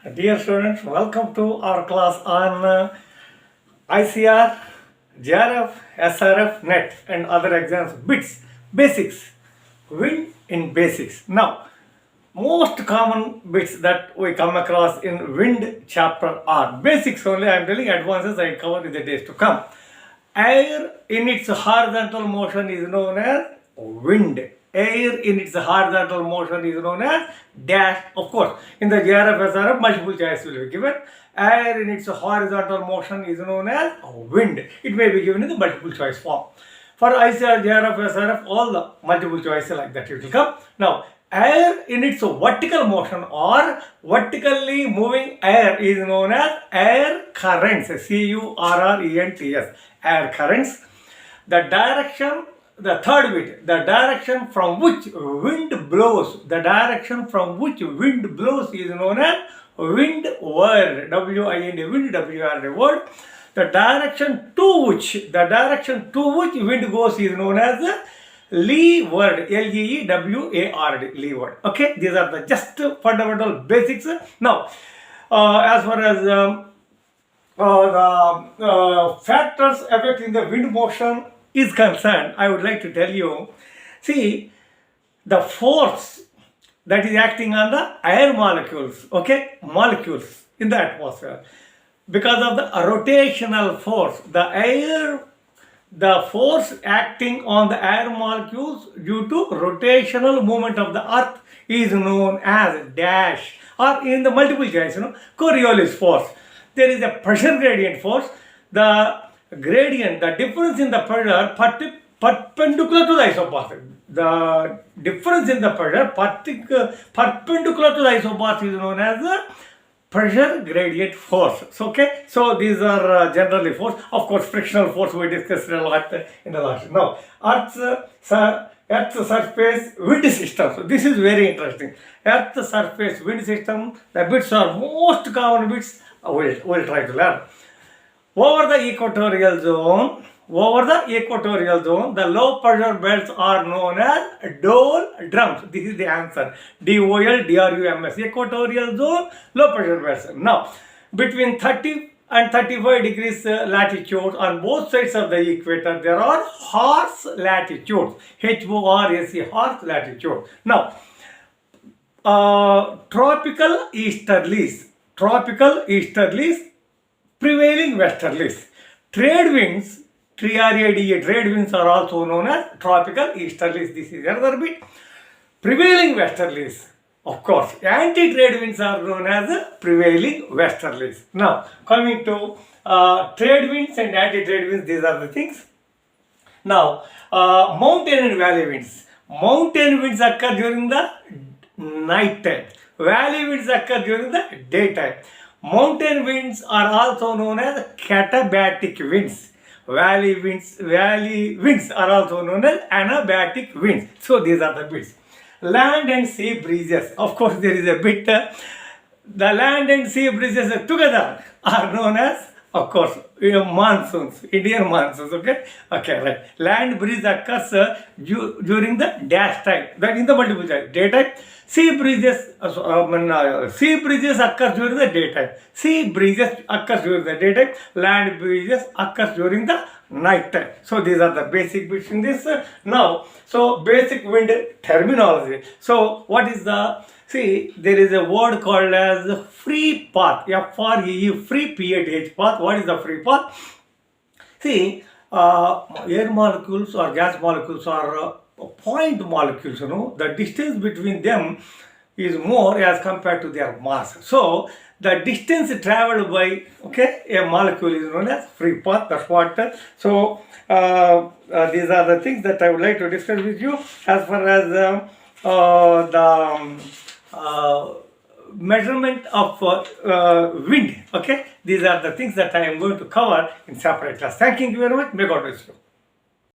Dear students, welcome to our class on ICR, JRF, SRF, NET and other exams, bits, basics, wind in basics. Now, most common bits that we come across in wind chapter are basics only. I am telling advances I cover in the days to come. Air in its horizontal motion is known as wind. Air in its horizontal motion is known as dash. Of course, in the JRF, SRF, multiple choice will be given. Air in its horizontal motion is known as wind. It may be given in the multiple choice form. For ICR, JRF, SRF, all the multiple choice like that it will come. Now, air in its vertical motion or vertically moving air is known as air currents. CURRENTS. Air currents. The direction, the third bit, the direction from which wind blows. The direction from which wind blows is known as windward. W-I-N-D, wind, W-R-D, word. The direction to which wind goes is known as leeward, L-E-E-W-A-R-D, leeward. Okay, these are the just fundamental basics. Now, as far as the factors affecting the wind motion is concerned, I would like to tell you, see, the force that is acting on the air molecules, okay, molecules in the atmosphere, because of the rotational force, the force acting on the air molecules due to rotational movement of the earth is known as dash, or in the multiple choice, Coriolis force. There is a pressure gradient force. The gradient, the difference in the pressure perpendicular to the isopath. The difference in the pressure perpendicular to the isopath is known as the pressure gradient force. So, okay, so these are generally force. Of course, frictional force we discussed a lot in the last. Now, Earth's surface wind system. So this is very interesting. Earth's surface wind system. The bits are most common bits. We'll try to learn. Over the equatorial zone, the low pressure belts are known as doldrums. This is the answer. DOLDRUMS. Equatorial zone, low pressure belts. Now, between 30 and 35 degrees latitude on both sides of the equator, there are horse latitudes. HORSE, horse latitude. Now, tropical easterlies, prevailing westerlies. Trade winds, TRADE, trade winds are also known as tropical easterlies. This is another bit. Prevailing westerlies, of course. Anti-trade winds are known as prevailing westerlies. Now, coming to trade winds and anti-trade winds, these are the things. Now, mountain and valley winds. Mountain winds occur during the night time. Valley winds occur during the daytime. Mountain winds are also known as katabatic winds. Valley winds are also known as anabatic winds. So these are the bits. Land and sea breezes. Of course, there is a bit. The land and sea breezes together are known as, of course, monsoons, Indian monsoons. Okay, right. Land breeze occurs during the dash time. That in the multiple choice. Daytime. Sea breezes occurs during the daytime. Sea breezes occurs during the daytime. Land breezes occurs during the night time. So these are the basic bits in this. Now, so basic wind terminology. So what is the, see, there is a word called as free path. F-R-E-E, free PATH path. What is the free path? See, air molecules or gas molecules are point molecules, the distance between them is more as compared to their mass. So, the distance traveled by, a molecule is known as free path. That's what. So, these are the things that I would like to discuss with you as far as the measurement of wind. These are the things that I am going to cover in separate class. Thank you very much. May God bless you.